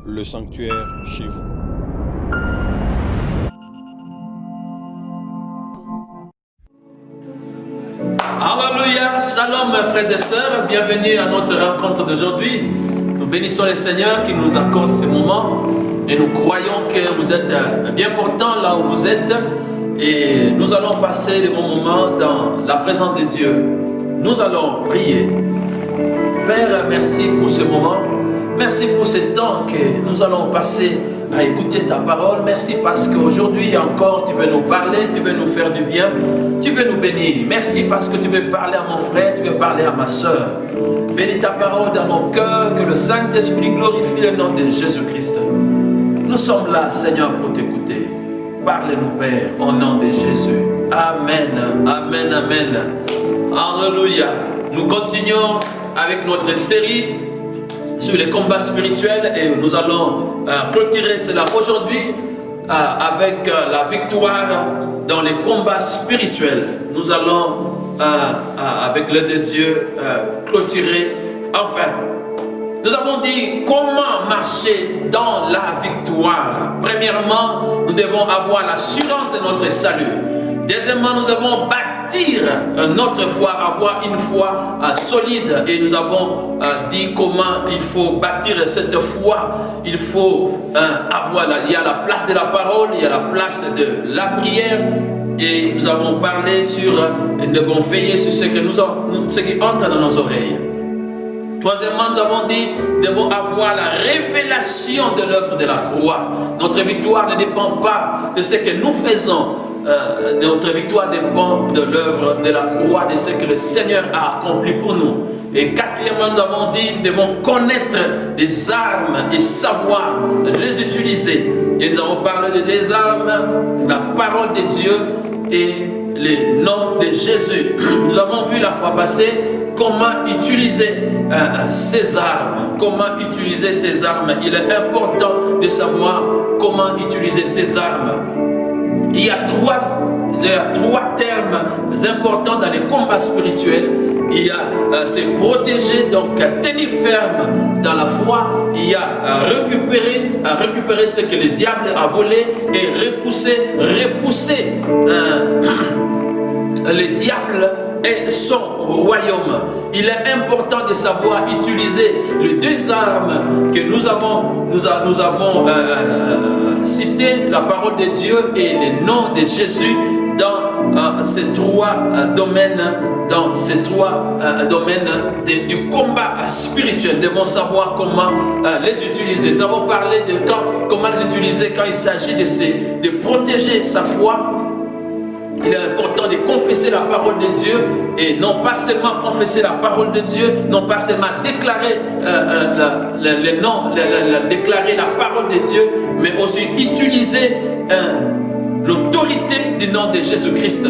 le sanctuaire chez vous. Alléluia, shalom frères et sœurs, bienvenue à notre rencontre d'aujourd'hui. Nous bénissons le Seigneur qui nous accorde ce moment et nous croyons que vous êtes bien portants là où vous êtes et nous allons passer les bons moments dans la présence de Dieu. Nous allons prier. Père, merci pour ce moment, merci pour ce temps que nous allons passer à écouter ta parole. Merci parce qu'aujourd'hui encore tu veux nous parler, tu veux nous faire du bien, tu veux nous bénir. Merci parce que tu veux parler à mon frère, tu veux parler à ma soeur. Bénis ta parole dans nos cœurs, que le Saint-Esprit glorifie le nom de Jésus-Christ. Nous sommes là, Seigneur, pour t'écouter. Parle-nous, Père, au nom de Jésus. Amen, amen, amen. Alléluia. Nous continuons avec notre série sur les combats spirituels et nous allons clôturer cela aujourd'hui avec la victoire dans les combats spirituels. Nous allons avec l'aide de Dieu clôturer. Enfin, nous avons dit comment marcher dans la victoire. Premièrement, nous devons avoir l'assurance de notre salut. Deuxièmement, nous devons bâtir notre foi, avoir une foi solide. Et nous avons dit comment il faut bâtir cette foi. Il faut avoir, il y a la place de la parole, il y a la place de la prière. Et nous avons parlé sur, nous devons veiller sur ce qui entre dans nos oreilles. Troisièmement, nous avons dit, nous devons avoir la révélation de l'œuvre de la croix. Notre victoire ne dépend pas de ce que nous faisons. Notre victoire dépend de l'œuvre de la croix, de ce que le Seigneur a accompli pour nous. Et quatrièmement, nous avons dit, nous devons connaître les armes et savoir les utiliser. Et nous avons parlé de des armes, la parole de Dieu et le nom de Jésus. Nous avons vu la fois passée comment utiliser ces armes. Comment utiliser ces armes. Il est important de savoir comment utiliser ces armes. Il y a trois termes importants dans les combats spirituels. Il y a se protéger, donc tenir ferme dans la foi. Il y a récupérer ce que le diable a volé et repousser le diable et son royaume. Il est important de savoir utiliser les deux armes que nous avons cité, la parole de Dieu et le nom de Jésus dans ces trois domaines, du combat spirituel. Nous devons savoir comment les utiliser. Nous avons parlé de comment les utiliser quand il s'agit de protéger sa foi. Il est important de confesser la parole de Dieu et non pas seulement confesser la parole de Dieu, non pas seulement déclarer déclarer la parole de Dieu, mais aussi utiliser l'autorité du nom de Jésus-Christ.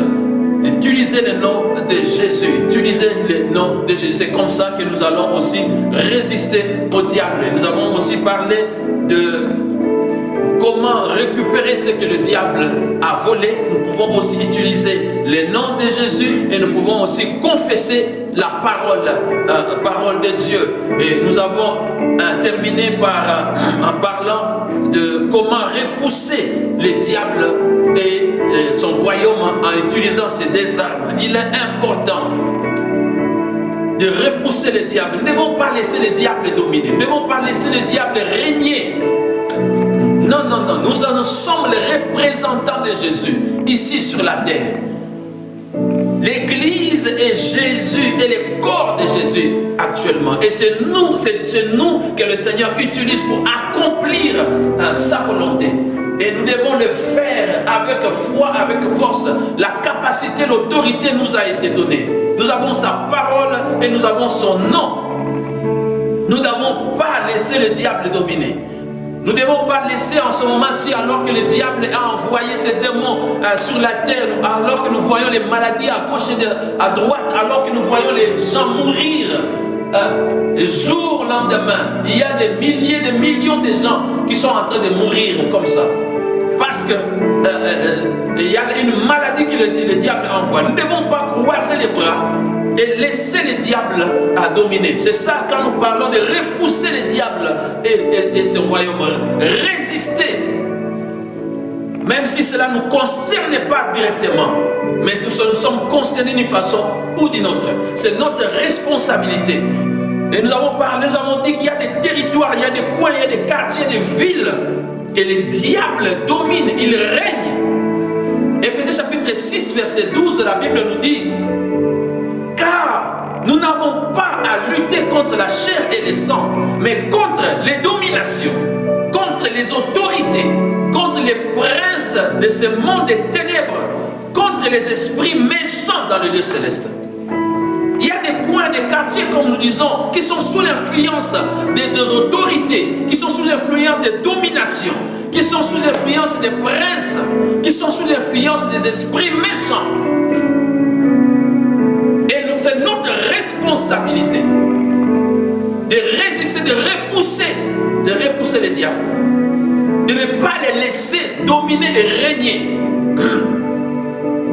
Utiliser le nom de Jésus, utiliser le nom de Jésus. C'est comme ça que nous allons aussi résister au diable. Nous avons aussi parlé de comment récupérer ce que le diable a volé. Nous pouvons aussi utiliser le nom de Jésus et nous pouvons aussi confesser la parole de Dieu. Et nous avons terminé en parlant de comment repousser le diable et son royaume en utilisant ces deux armes. Il est important de repousser le diable. Nous ne devons pas laisser le diable dominer. Nous ne devons pas laisser le diable régner. Non, nous sommes les représentants de Jésus ici sur la terre. L'Église est Jésus et le corps de Jésus actuellement. Et c'est nous que le Seigneur utilise pour accomplir sa volonté. Et nous devons le faire avec foi, avec force. La capacité, l'autorité nous a été donnée. Nous avons sa parole et nous avons son nom. Nous n'avons pas laissé le diable dominer. Nous ne devons pas laisser en ce moment-ci, alors que le diable a envoyé ses démons sur la terre, alors que nous voyons les maladies à gauche et à droite, alors que nous voyons les gens mourir jour au lendemain. Il y a des milliers, des millions de gens qui sont en train de mourir comme ça. Parce que il y a une maladie que le diable envoie. Nous ne devons pas croiser les bras. et laisser les diables à dominer. C'est ça quand nous parlons de repousser les diables et ce royaume. Résister. Même si cela ne nous concerne pas directement, mais nous sommes concernés d'une façon ou d'une autre. C'est notre responsabilité. Et nous avons parlé, nous avons dit qu'il y a des territoires, il y a des coins, il y a des quartiers, des villes que les diables dominent, ils règnent. Éphésiens chapitre 6, verset 12, la Bible nous dit: car nous n'avons pas à lutter contre la chair et le sang, mais contre les dominations, contre les autorités, contre les princes de ce monde des ténèbres, contre les esprits méchants dans le lieu céleste. Il y a des coins, des quartiers, comme nous disons, qui sont sous l'influence des autorités, qui sont sous l'influence des dominations, qui sont sous l'influence des princes, qui sont sous l'influence des esprits méchants. Et c'est notre responsabilité de résister, de repousser les diables, de ne pas les laisser dominer et régner.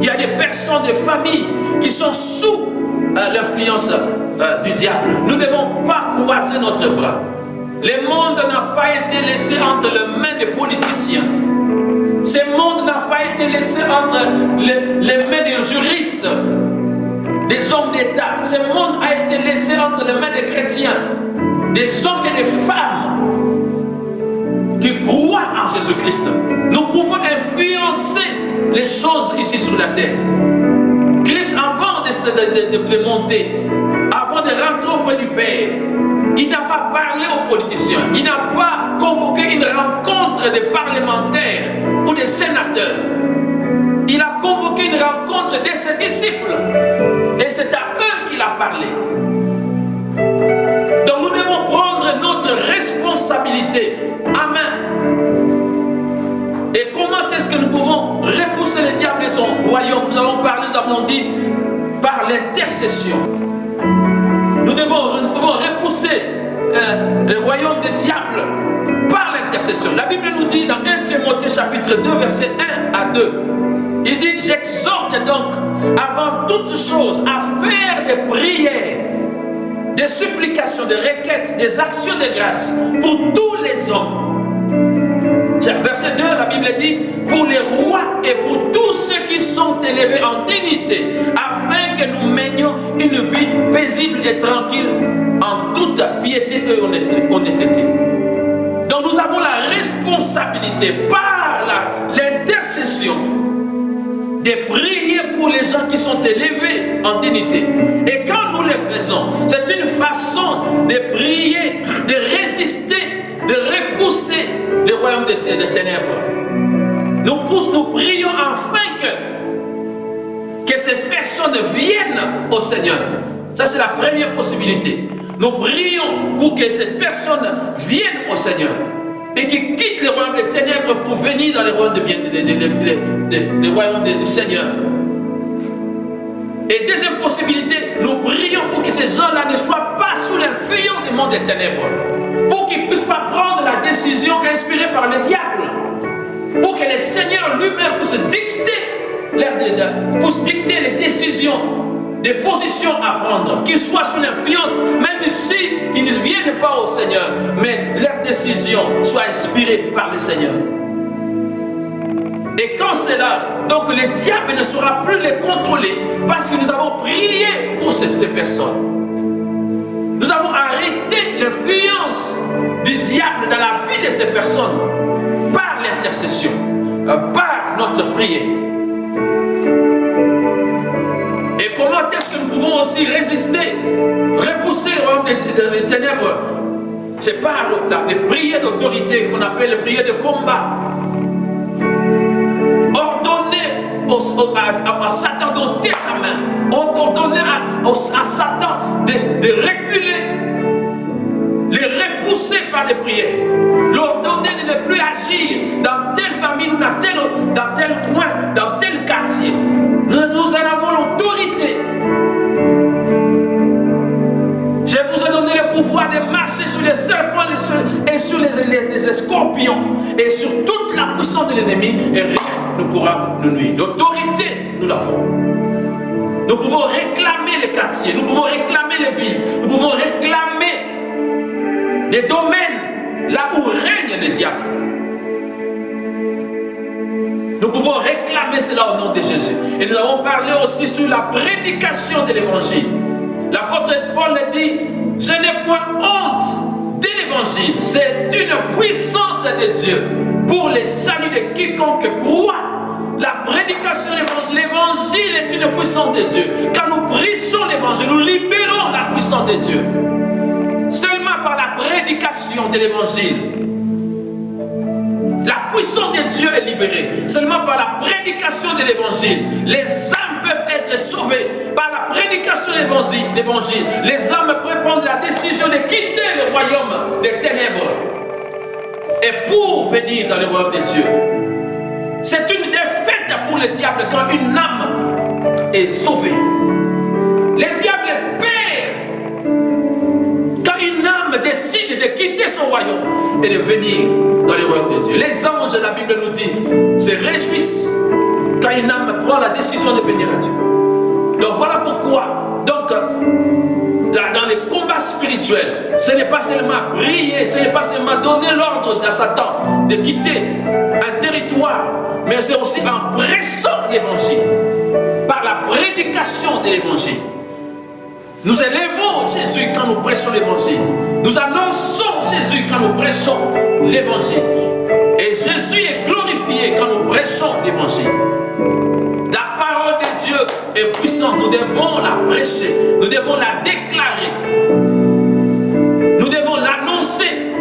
Il y a des personnes, des familles qui sont sous l'influence du diable. Nous ne devons pas croiser notre bras. Le monde n'a pas été laissé entre les mains des politiciens. Ce monde n'a pas été laissé entre les mains des juristes, des hommes d'État. Ce monde a été laissé entre les mains des chrétiens, des hommes et des femmes qui croient en Jésus-Christ. Nous pouvons influencer les choses ici sur la terre. Christ, avant de monter, avant de rentrer auprès du Père, il n'a pas parlé aux politiciens, il n'a pas convoqué une rencontre des parlementaires ou des sénateurs. Il a convoqué une rencontre de ses disciples et c'est à eux qu'il a parlé. Donc nous devons prendre notre responsabilité à main. Et comment est-ce que nous pouvons repousser le diable et son royaume? Nous avons parlé, nous avons dit, par l'intercession. Nous devons repousser le royaume des diables par l'intercession. La Bible nous dit dans 1 Timothée chapitre 2, verset 1 à 2, il dit: j'exhorte donc avant toute chose à faire des prières, des supplications, des requêtes, des actions de grâce pour tous les hommes. Verset 2, la Bible dit: pour les rois et pour tous ceux qui sont élevés en dignité, afin que nous menions une vie paisible et tranquille en toute piété et honnêteté. Donc nous avons la responsabilité par l'intercession de prier pour les gens qui sont élevés en dignité. Et quand nous le faisons, c'est une façon de prier, de résister, de repousser le royaume des ténèbres. Nous prions afin que ces personnes viennent au Seigneur. Ça, c'est la première possibilité. Nous prions pour que ces personnes viennent au Seigneur et qu'ils quittent le royaume des ténèbres pour venir dans le royaume du Seigneur. Et deuxième possibilité, nous prions pour que ces gens-là ne soient pas sous l'influence du monde des ténèbres, pour qu'ils ne puissent pas prendre la décision inspirée par le diable, pour que le Seigneur lui-même puisse dicter les décisions, des positions à prendre, qu'ils soient sous l'influence, même s'ils ne viennent pas au Seigneur, mais leurs décisions soient inspirées par le Seigneur. Et quand c'est là, donc le diable ne saura plus les contrôler parce que nous avons prié pour ces personnes. Nous avons arrêté l'influence du diable dans la vie de ces personnes par l'intercession, par notre prière. Et comment est-ce que nous pouvons aussi résister, repousser le royaume des ténèbres? C'est par les prières d'autorité qu'on appelle les prières de combat. À Satan d'ôter ta main, ordonner à Satan de reculer, les repousser par les prières, leur donner de ne plus agir dans telle famille, dans tel coin, dans tel quartier. Nous en avons l'autorité. Je vous ai donné le pouvoir de marcher sur les serpents et sur les scorpions et sur toute la puissance de l'ennemi, et rien ne pourra nous nuire. L'autorité, nous l'avons. Nous pouvons réclamer les quartiers, nous pouvons réclamer les villes, nous pouvons réclamer des domaines là où règne le diable. Nous pouvons réclamer cela au nom de Jésus. Et nous avons parlé aussi sur la prédication de l'évangile. L'apôtre Paul dit, je n'ai point honte de l'évangile. C'est une puissance de Dieu pour le salut de quiconque croit. La prédication de l'évangile, l'évangile est une puissance de Dieu. Quand nous prêchons l'évangile, nous libérons la puissance de Dieu. Seulement par la prédication de l'évangile, la puissance de Dieu est libérée. Seulement par la prédication de l'évangile, les âmes peuvent être sauvées. Par la prédication de l'évangile, les âmes peuvent prendre la décision de quitter le royaume des ténèbres et pour venir dans le royaume de Dieu. C'est une défaite pour le diable quand une âme est sauvée. Le diable perd quand une âme décide de quitter son royaume et de venir dans le royaume de Dieu. Les anges, la Bible nous dit, se réjouissent quand une âme prend la décision de venir à Dieu. Donc voilà pourquoi, dans les combats spirituels, ce n'est pas seulement prier, ce n'est pas seulement donner l'ordre à Satan de quitter un territoire, mais c'est aussi en prêchant l'évangile, par la prédication de l'évangile. Nous élevons Jésus quand nous prêchons l'évangile. Nous annonçons Jésus quand nous prêchons l'évangile. Et Jésus est glorifié quand nous prêchons l'évangile. La parole de Dieu est puissante. Nous devons la prêcher. Nous devons la déclarer. Nous devons l'annoncer.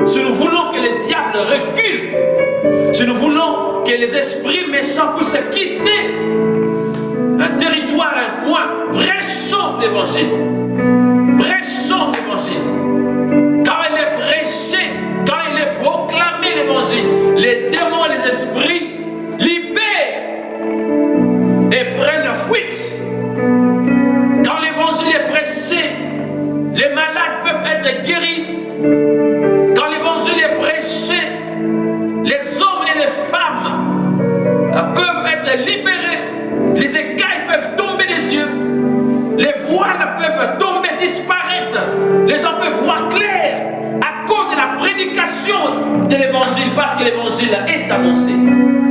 Si nous voulons que le diable recule, si nous voulons que les esprits méchants puissent quitter un territoire, un coin, prêchons l'évangile. Prêchons l'évangile. Quand il est prêché, quand il est proclamé l'évangile, les démons et les esprits libèrent et prennent fuite. Quand l'évangile est prêché, les malades peuvent être guéris. Quand l'évangile est prêché, les hommes et les femmes peuvent être libérés. Les écailles peuvent tomber des yeux. Les voiles peuvent tomber, disparaître. Les gens peuvent voir clair à cause de la prédication de l'évangile, parce que l'évangile est annoncé.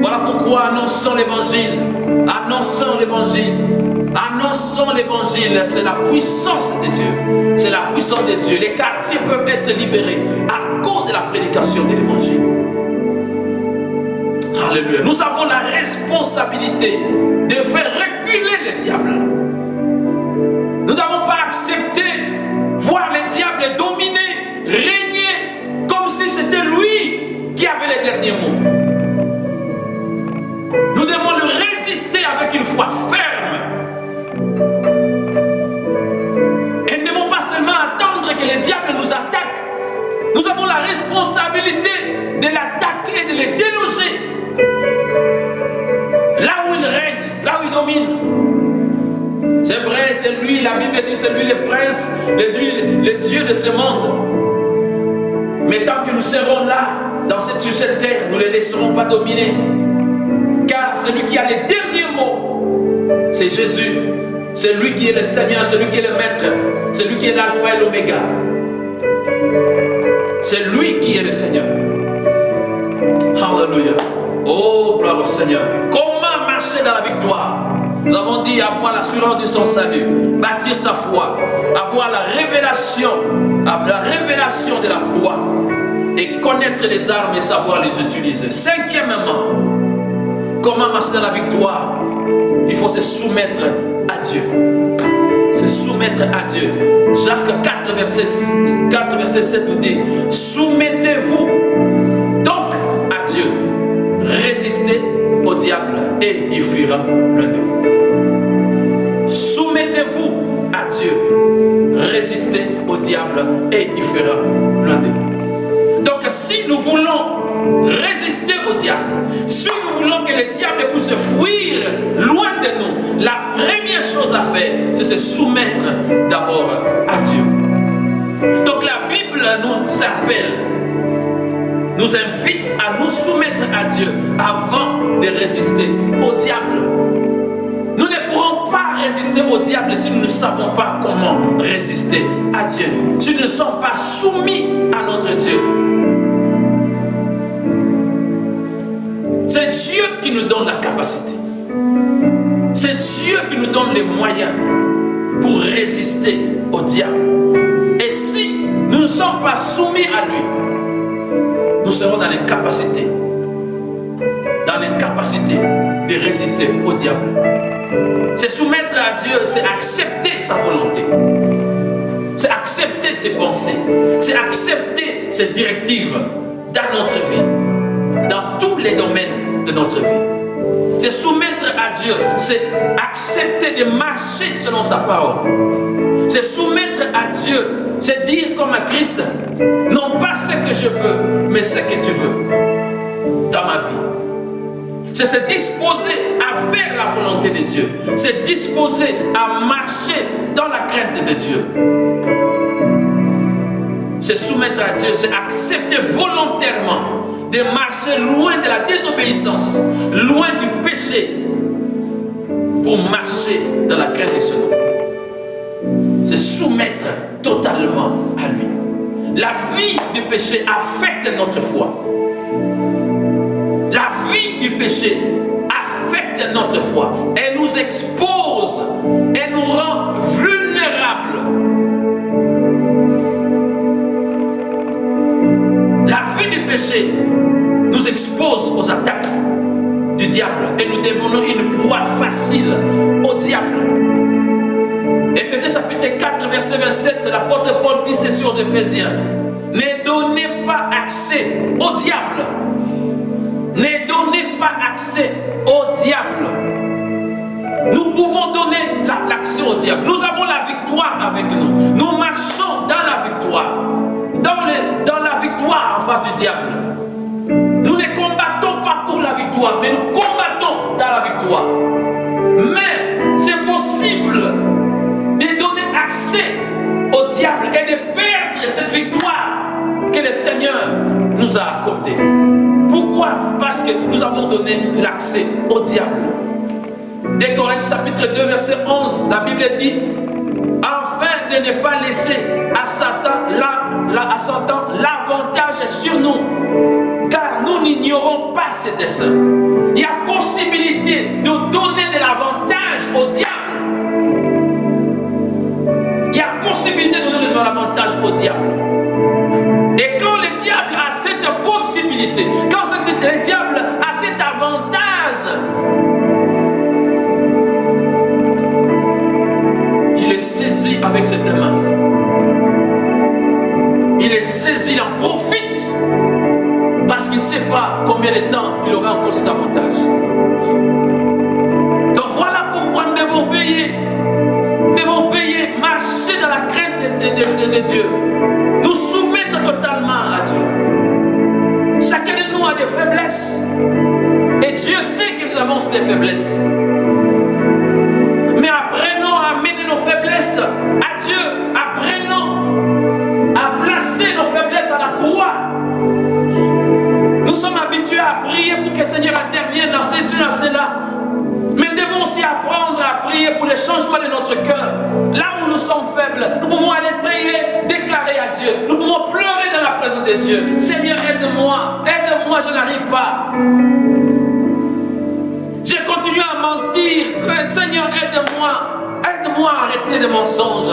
Voilà pourquoi annonçons l'évangile. Annonçons l'évangile. Annonçons l'évangile. C'est la puissance de Dieu. C'est la puissance de Dieu. Les quartiers peuvent être libérés à cause de la prédication de l'évangile. Alléluia. Nous avons la responsabilité de faire reculer le diable. Nous n'avons pas accepté voir le diable dominer, régner, comme si c'était lui qui avait les derniers mots. Nous devons lui résister avec une foi ferme. Et nous ne devons pas seulement attendre que le diable nous attaque. Nous avons la responsabilité de l'attaquer et de le déloger. Là où il règne, là où il domine. C'est vrai, c'est lui, la Bible dit, c'est lui le prince, le Dieu de ce monde. Mais tant que nous serons là, sur cette terre, nous ne les laisserons pas dominer. Car celui qui a les derniers mots, c'est Jésus. C'est lui qui est le Seigneur, c'est lui qui est le Maître, c'est lui qui est l'Alpha et l'Oméga. C'est lui qui est le Seigneur. Alléluia. Oh, gloire au Seigneur. Comment marcher dans la victoire? Nous avons dit avoir l'assurance de son salut, bâtir sa foi, avoir la révélation de la croix et connaître les armes et savoir les utiliser. Cinquièmement, comment marcher dans la victoire? Il faut se soumettre à Dieu. Se soumettre à Dieu. Jacques 4, verset 7 nous dit, soumettez-vous donc à Dieu. Résistez au diable et il fuira loin de vous. Soumettez-vous à Dieu. Résistez au diable et il fuira loin de vous. Donc si nous voulons résister au diable, si nous voulons que le diable puisse fuir loin de nous, la première chose à faire, c'est se soumettre d'abord à Dieu. Donc la Bible nous appelle, nous invite à nous soumettre à Dieu avant de résister au diable. Nous ne pourrons pas pas résister au diable si nous ne savons pas comment résister à Dieu. Si nous ne sommes pas soumis à notre Dieu. C'est Dieu qui nous donne la capacité. C'est Dieu qui nous donne les moyens pour résister au diable. Et si nous ne sommes pas soumis à lui, nous serons dans l'incapacité de résister au diable. C'est soumettre à Dieu, c'est accepter sa volonté. C'est accepter ses pensées. C'est accepter ses directives dans notre vie, dans tous les domaines de notre vie. C'est soumettre à Dieu, c'est accepter de marcher selon sa parole. C'est soumettre à Dieu, c'est dire comme à Christ, non pas ce que je veux, mais ce que tu veux dans ma vie. C'est se disposer à faire la volonté de Dieu. C'est disposer à marcher dans la crainte de Dieu. C'est soumettre à Dieu, c'est accepter volontairement de marcher loin de la désobéissance, loin du péché, pour marcher dans la crainte de son nom. C'est soumettre totalement à lui. La vie du péché affecte notre foi. La vie du péché affecte notre foi. Elle nous expose, elle nous rend vulnérables. La vie du péché nous expose aux attaques du diable et nous devenons une proie facile au diable. Éphésiens chapitre 4 verset 27, l'apôtre Paul dit ceci aux Éphésiens: ne donnez pas accès au diable. Ne donnez pas accès au diable. Nous pouvons donner l'accès au diable. Nous avons la victoire avec nous. Nous marchons dans la victoire. Dans la victoire en face du diable. Nous ne combattons pas pour la victoire, mais nous combattons dans la victoire. Mais c'est possible de donner accès au diable et de perdre cette victoire que le Seigneur nous a accordée. Pourquoi? Parce que nous avons donné l'accès au diable. Dès Corinthiens chapitre 2 verset 11, la Bible dit: afin de ne pas laisser à Satan l'avantage sur nous, car nous n'ignorons pas ses desseins. Il y a possibilité de donner de l'avantage au diable. Il y a possibilité de donner de l'avantage au diable. Et quand le diable a cette possibilité, quand le diable a cet avantage, il est saisi avec ses deux mains. Il est saisi, il en profite, parce qu'il ne sait pas combien de temps il aura encore cet avantage. Donc voilà pourquoi nous devons veiller. Nous devons veiller, marcher dans la crainte de Dieu. Nous soumettre totalement à Dieu. Chacun de nous a des faiblesses. Et Dieu sait que nous avons des faiblesses. Mais apprenons à mener nos faiblesses à Dieu. Apprenons à placer nos faiblesses à la croix. Nous sommes habitués à prier pour que le Seigneur intervienne dans ceci, dans cela. Mais nous devons aussi apprendre à prier pour le changement de notre cœur. Là où nous sommes faibles, nous pouvons aller prier, déclarer à Dieu. Nous pouvons pleurer dans la présence de Dieu. Seigneur, aide-moi, aide-moi, je n'arrive pas. J'ai continué à mentir. Seigneur, aide-moi, aide-moi à arrêter les mensonges.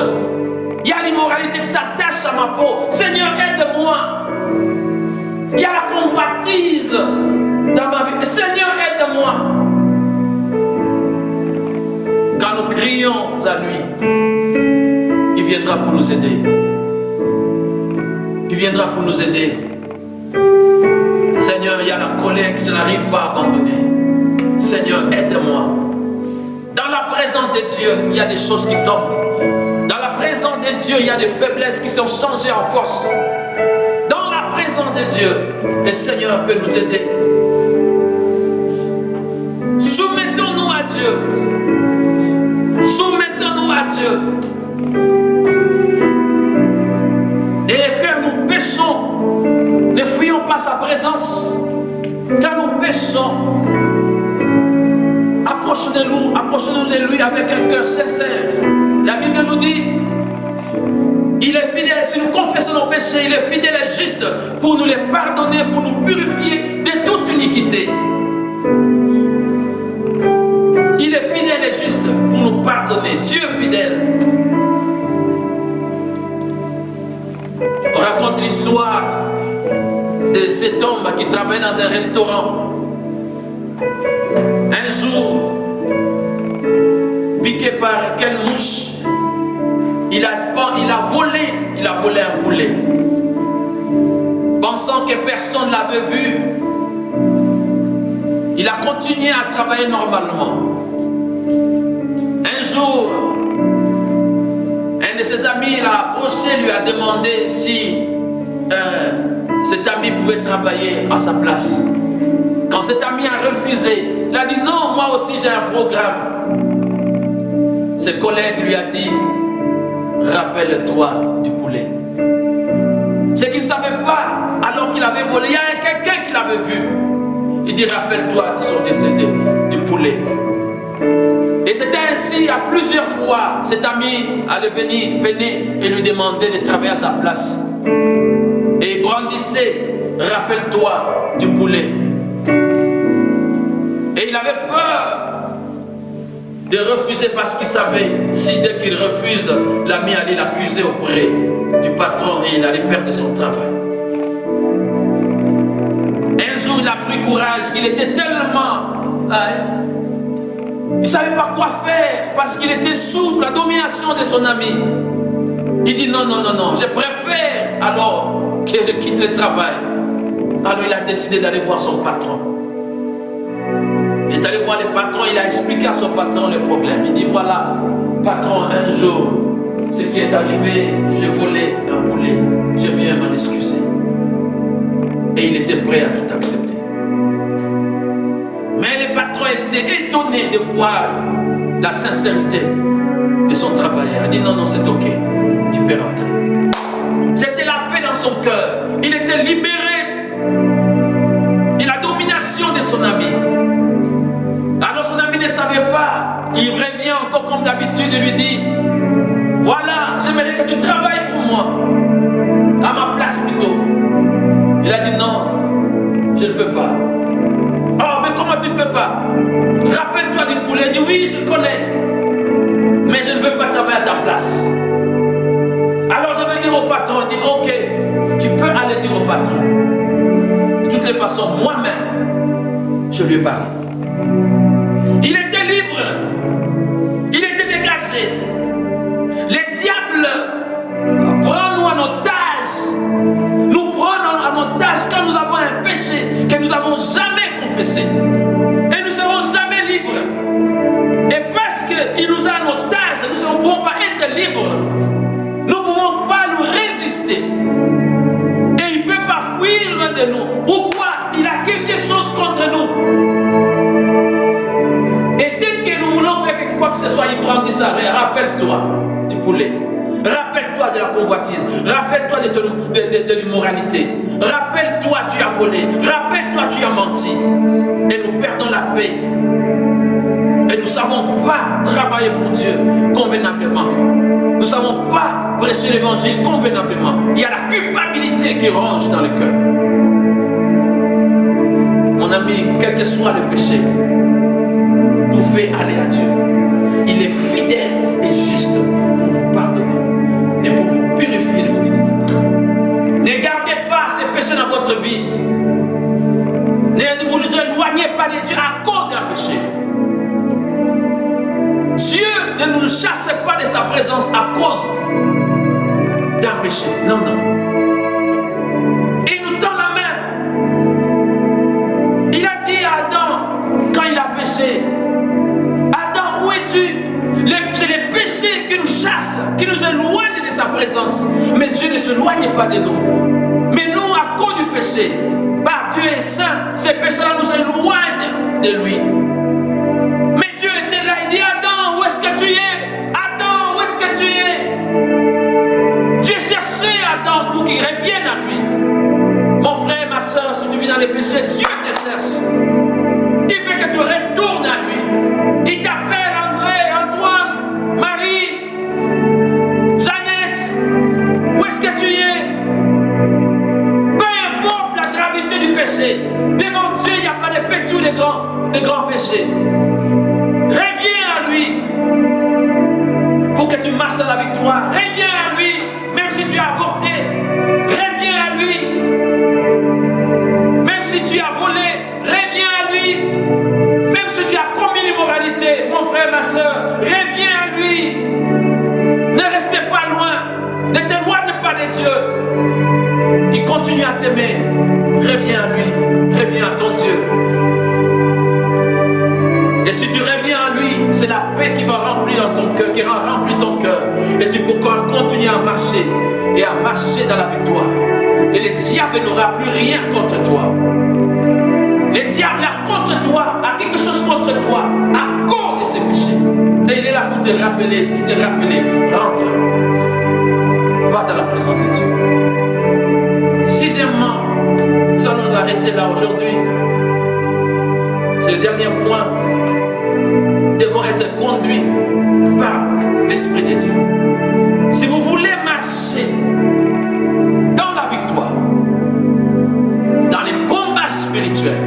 Il y a l'immoralité qui s'attache à ma peau. Seigneur, aide-moi. Il y a la convoitise dans ma vie. Seigneur, aide-moi. Quand nous crions à lui, il viendra pour nous aider. Il viendra pour nous aider. Seigneur, il y a la colère que je n'arrive pas à abandonner. Seigneur, aide-moi. Dans la présence de Dieu, il y a des choses qui tombent. Dans la présence de Dieu, il y a des faiblesses qui sont changées en force. Dans la présence de Dieu, le Seigneur peut nous aider. Soumettons-nous à Dieu. Soumettons-nous à Dieu. Et quand nous péchons, ne fuyons pas sa présence. Quand nous péchons, approchons-nous de lui avec un cœur sincère. La Bible nous dit, il est fidèle, si nous confessons nos péchés, il est fidèle et juste pour nous les pardonner, pour nous purifier de toute iniquité. Il est fidèle et juste pour nous pardonner. Dieu est fidèle. On raconte l'histoire de cet homme qui travaille dans un restaurant. Un jour, piqué par quelle mouche, il a volé un poulet. Pensant que personne ne l'avait vu, il a continué à travailler normalement. Un jour, un de ses amis l'a approché, lui a demandé si cet ami pouvait travailler à sa place. Quand cet ami a refusé, il a dit non, moi aussi j'ai un programme. Ses collègues lui a dit, rappelle-toi du poulet. Ce qu'il ne savait pas, alors qu'il avait volé, il y a quelqu'un qui l'avait vu. Il dit, rappelle-toi du poulet. Et c'était ainsi à plusieurs fois. Cet ami allait venir et lui demandait de travailler à sa place. Et il brandissait, rappelle-toi du poulet. Et il avait peur de refuser parce qu'il savait, si dès qu'il refuse, l'ami allait l'accuser auprès du patron et il allait perdre son travail. Un jour, il a pris courage, il était tellement... il ne savait pas quoi faire parce qu'il était sous la domination de son ami. Il dit non, je préfère alors que je quitte le travail. Alors il a décidé d'aller voir son patron. Il est allé voir le patron, il a expliqué à son patron le problème. Il dit voilà, patron, un jour, ce qui est arrivé, j'ai volé un poulet, je viens m'en excuser. Et il était prêt à tout accepter. Mais le patron était étonné de voir la sincérité de son travailleur. Il a dit non, c'est ok, tu peux rentrer. C'était la paix dans son cœur. Il était libéré de la domination de son ami. Alors son ami ne savait pas. Il revient encore comme d'habitude et lui dit voilà, j'aimerais que tu travailles pour moi, à ma place plutôt. Il a dit non, je ne peux pas. Oh, mais comment tu ne peux pas? Rappelle-toi du poulet. Il dit oui, je connais, mais je ne veux pas travailler à ta place. Alors je vais dire au patron, il dit ok, tu peux aller dire au patron. De toutes les façons, moi-même, je lui parle. Il était libre, il était dégagé. Les diables prennent nous en otage, nous prenons en otage quand nous avons un péché que nous n'avons jamais confessé. Et nous ne serons jamais libres. Et parce qu'il nous a en otage, nous ne pouvons pas être libres. Nous ne pouvons pas nous résister. Et il ne peut pas fuir de nous. Pourquoi? Il a quelque chose contre nous. Et dès que nous voulons faire quoi que ce soit, il brandit ça. Rappelle-toi du poulet. Rappelle-toi de la convoitise. Rappelle-toi de l'immoralité. Rappelle-toi tu as volé. Rappelle-toi tu as menti. Et nous perdons la paix. Et nous ne savons pas travailler pour Dieu convenablement. Nous ne savons pas prêcher l'évangile convenablement. Il y a la culpabilité qui ronge dans le cœur. Mon ami, quel que soit le péché, pouvez aller à Dieu. Il est fidèle et juste pour vous pardonner et pour vous purifier de votre iniquité. Ne gardez pas ces péchés dans votre vie. Ne vous éloignez pas de Dieu à cause d'un péché. Dieu ne nous chasse pas de sa présence à cause d'un péché. Non. Il nous tend la main. Il a dit à Adam, quand il a péché, Adam, où es-tu? C'est les péchés qui nous chassent, qui nous éloignent de sa présence. Mais Dieu ne s'éloigne pas de nous. Mais nous, à cause du péché, par Dieu est saint, ces péchés-là nous éloignent de lui. Mais Dieu était là, il dit Adam, où est-ce que tu es? Adam, où est-ce que tu es? Dieu cherchait Adam pour qu'il revienne à lui. Mon frère, ma soeur, si tu vis dans les péchés, Dieu te cherche. Il veut que tu retournes à lui. péchés. Devant Dieu, il n'y a pas de petits ou de grands péchés. Reviens à lui pour que tu marches dans la victoire. Reviens à lui, même si tu as avorté. Reviens à lui. Même si tu as volé, reviens à lui. Même si tu as commis l'immoralité, mon frère, ma soeur, reviens à lui. Ne restez pas loin. Ne t'éloigne pas de Dieu. Il continue à t'aimer. Reviens à lui. Reviens à ton Dieu. Et si tu reviens à lui, c'est la paix qui va remplir dans ton cœur, qui va remplir ton cœur. Et tu pourras continuer à marcher et à marcher dans la victoire. Et le diable n'aura plus rien contre toi. Le diable a contre toi, a quelque chose contre toi, à cause de ses péchés. Et il est là pour te rappeler, rentre. Va dans la présence de Dieu. Sixièmement, nous allons nous arrêter là aujourd'hui. C'est le dernier point. Nous devons être conduits par l'Esprit de Dieu. Si vous voulez marcher dans la victoire, dans les combats spirituels,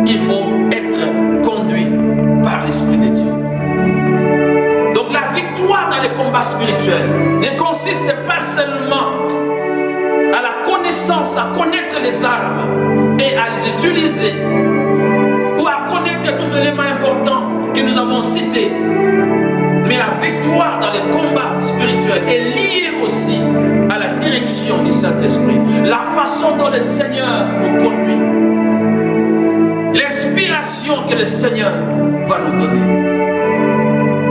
il faut être conduit par l'Esprit de Dieu. Donc la victoire dans les combats spirituels ne consiste pas seulement à la connaissance, à connaître les armes et à les utiliser, ou à connaître tous les éléments importants que nous avons cités. Mais la victoire dans les combats spirituels est liée aussi à la direction du Saint-Esprit, la façon dont le Seigneur nous conduit, l'inspiration que le Seigneur va nous donner.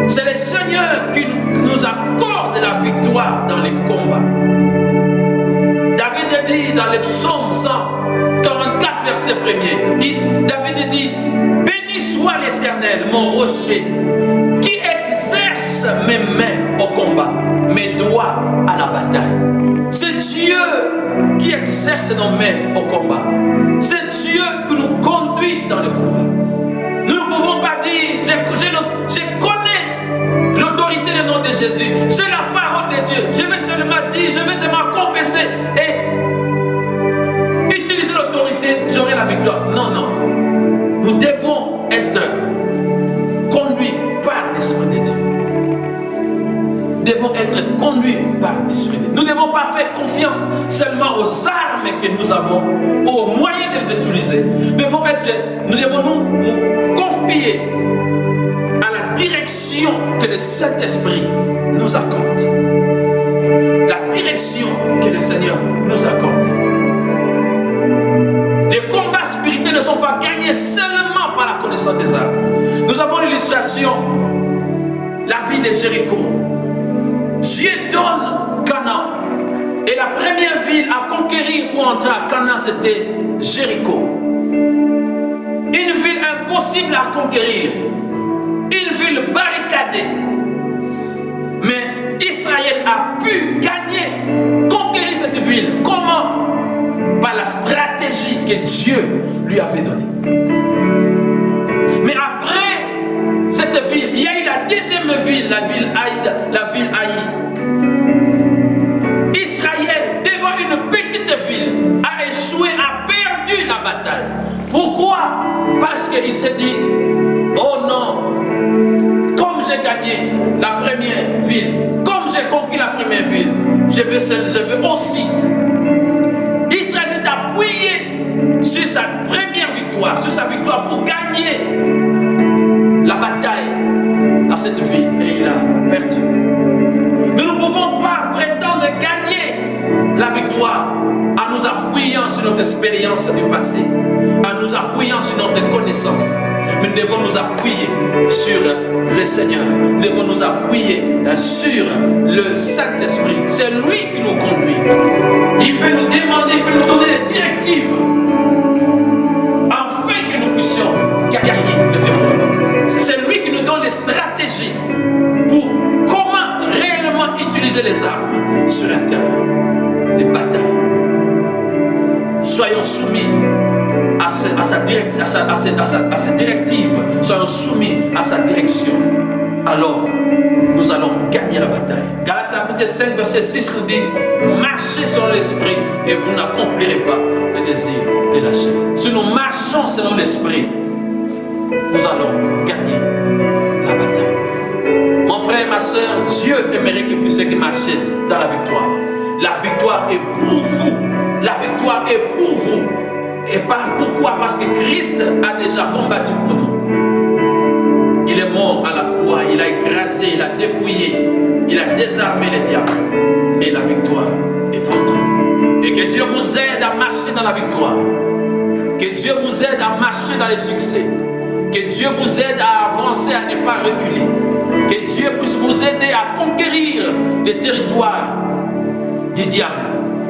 C'est le Seigneur qui nous accorde la victoire dans les combats. David dit dans le psaume 144, verset 1er, David dit: béni soit l'Éternel, mon rocher, qui exerce mes mains au combat, mes doigts à la bataille. C'est Dieu qui exerce nos mains au combat. C'est Dieu qui nous conduit dans le combat. Nous ne pouvons pas dire: je connais l'autorité du nom de Jésus, j'ai la parole de Dieu, je vais seulement dire, je vais seulement confesser et utiliser l'autorité, j'aurai la victoire. Non, non. Nous devons être conduits par l'Esprit de Dieu. Nous devons être conduits par l'Esprit de Dieu. Nous ne devons pas faire confiance seulement aux armes que nous avons, ou aux moyens de les utiliser. Nous devons nous confier à la direction que le Saint-Esprit nous accorde. La direction que le Seigneur nous accorde. Les combats spirituels ne sont pas gagnés seulement par la connaissance des armes. Nous avons l'illustration, la ville de Jéricho. Dieu donne Canaan. Et la première ville à conquérir pour entrer à Canaan, c'était Jéricho. Une ville impossible à conquérir. Une ville barricadée. Mais Israël a pu gagner, conquérir cette ville. Comment? Par la stratégie que Dieu lui avait donnée. Mais après cette ville, il y a eu la deuxième ville, la ville Haï. Israël, devant une petite ville, a échoué, a perdu la bataille. Pourquoi? Parce qu'il s'est dit: oh non, comme j'ai gagné la première ville, comme j'ai conquis la première ville, je veux aussi. Israël s'est appuyé sur sa première victoire, sur sa victoire pour gagner la bataille dans cette ville, et il a perdu. Nous ne pouvons pas prétendre gagner la victoire en nous appuyant sur notre expérience du passé, en nous appuyant sur notre connaissance. Mais nous devons nous appuyer sur le Seigneur. Nous devons nous appuyer sur le Saint-Esprit. C'est lui qui nous conduit. Il peut nous demander, il peut nous donner des directives afin que nous puissions gagner le développement. C'est lui qui nous donne les stratégies pour comment réellement utiliser les armes sur un terrain de bataille. Soyons soumis à sa directive, soyons soumis à sa direction. Alors, nous allons gagner la bataille. Galates chapitre 5, verset 6 nous dit: marchez sur l'esprit et vous n'accomplirez pas les désirs de la chair. Si nous marchons selon l'esprit, nous allons gagner la bataille. Mon frère et ma soeur, Dieu aimerait que vous puissiez marcher dans la victoire. La victoire est pour vous. La victoire est pour vous. Et pourquoi? Parce que Christ a déjà combattu pour nous. Il est mort à la croix, il a écrasé, il a dépouillé, il a désarmé les diables. Et la victoire est votre. Et que Dieu vous aide à marcher dans la victoire. Que Dieu vous aide à marcher dans les succès. Que Dieu vous aide à avancer, à ne pas reculer. Que Dieu puisse vous aider à conquérir les territoires du diable.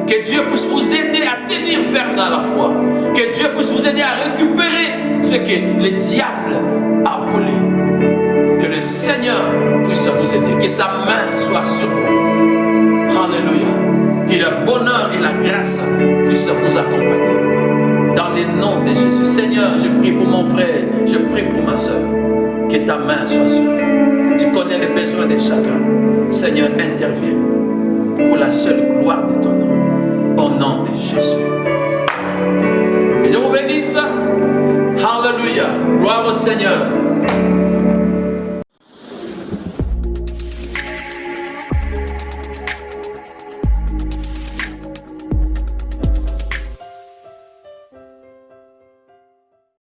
Que Dieu puisse vous aider à tenir ferme dans la foi. Que Dieu puisse vous aider à récupérer ce que le diable a volé. Que le Seigneur puisse vous aider. Que sa main soit sur vous. Alléluia. Que le bonheur et la grâce puissent vous accompagner. Dans le nom de Jésus. Seigneur, je prie pour mon frère. Je prie pour ma soeur. Que ta main soit sur eux. Tu connais les besoins de chacun. Seigneur, interviens. Pour la seule gloire de ton nom. Au nom de Jésus. Que Dieu vous bénisse. Alléluia. Gloire au Seigneur.